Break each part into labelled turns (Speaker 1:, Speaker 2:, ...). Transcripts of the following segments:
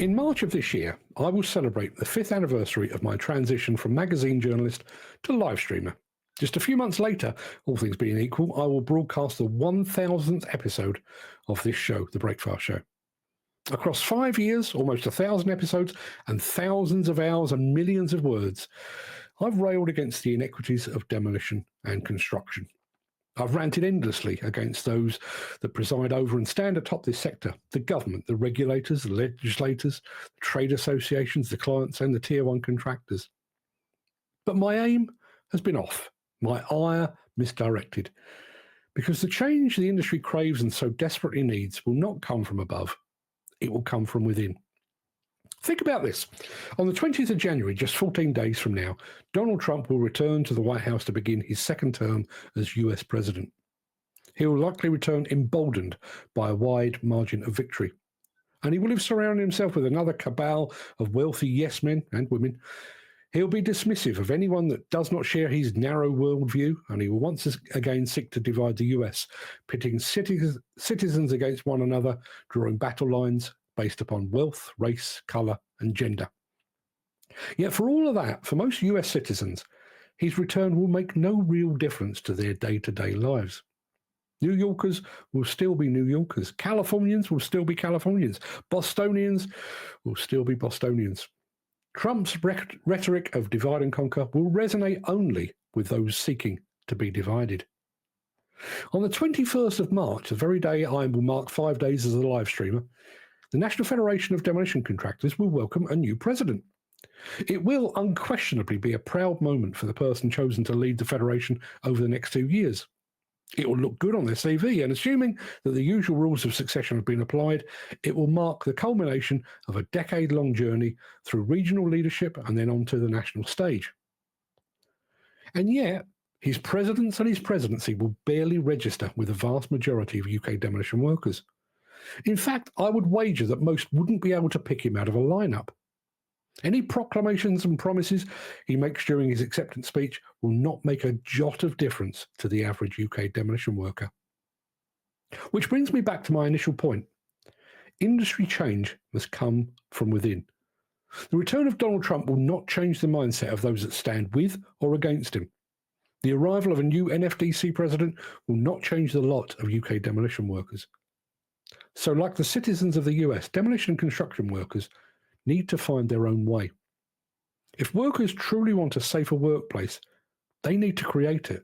Speaker 1: In March of this year, I will celebrate the 5th anniversary of my transition from magazine journalist to live streamer. Just a few months later, all things being equal, I will broadcast the 1000th episode of this show, The Breakfast Show. Across 5 years, almost 1,000 episodes, and thousands of hours and millions of words, I've railed against the inequities of demolition and construction. I've ranted endlessly against those that preside over and stand atop this sector, the government, the regulators, the legislators, the trade associations, the clients, and the Tier 1 contractors. But my aim has been off, my ire misdirected, because the change the industry craves and so desperately needs will not come from above. It will come from within. Think about this. On the 20th of January, just 14 days from now, Donald Trump will return to the White House to begin his second term as US president. He will likely return emboldened by a wide margin of victory. And he will have surrounded himself with another cabal of wealthy yes men and women. He'll be dismissive of anyone that does not share his narrow worldview, and he will once again seek to divide the US, pitting citizens against one another, drawing battle lines based upon wealth, race, colour, and gender. Yet for all of that, for most US citizens, his return will make no real difference to their day-to-day lives. New Yorkers will still be New Yorkers. Californians will still be Californians. Bostonians will still be Bostonians. Trump's rhetoric of divide and conquer will resonate only with those seeking to be divided. On the 21st of March, the very day I will mark 5 days as a live streamer, the National Federation of Demolition Contractors will welcome a new president. It will unquestionably be a proud moment for the person chosen to lead the Federation over the next 2 years. It will look good on their CV, and assuming that the usual rules of succession have been applied, it will mark the culmination of a decade-long journey through regional leadership and then onto the national stage. And yet, his presidents and his presidency will barely register with the vast majority of UK demolition workers. In fact, I would wager that most wouldn't be able to pick him out of a lineup. Any proclamations and promises he makes during his acceptance speech will not make a jot of difference to the average UK demolition worker. Which brings me back to my initial point. Industry change must come from within. The return of Donald Trump will not change the mindset of those that stand with or against him. The arrival of a new NFDC president will not change the lot of UK demolition workers. So like the citizens of the US, demolition and construction workers need to find their own way. If workers truly want a safer workplace, they need to create it.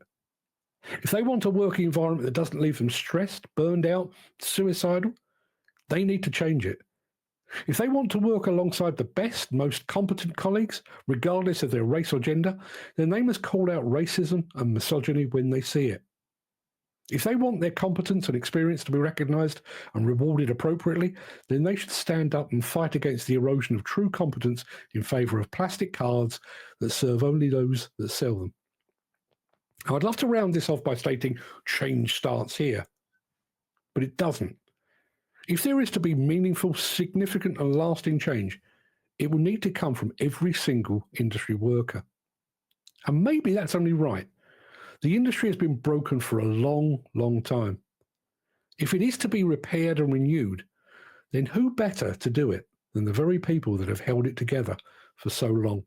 Speaker 1: If they want a working environment that doesn't leave them stressed, burned out, suicidal, they need to change it. If they want to work alongside the best, most competent colleagues, regardless of their race or gender, then they must call out racism and misogyny when they see it. If they want their competence and experience to be recognised and rewarded appropriately, then they should stand up and fight against the erosion of true competence in favour of plastic cards that serve only those that sell them. I'd love to round this off by stating change starts here, but it doesn't. If there is to be meaningful, significant and lasting change, it will need to come from every single industry worker. And maybe that's only right. The industry has been broken for a long, long time. If it is to be repaired and renewed, then who better to do it than the very people that have held it together for so long?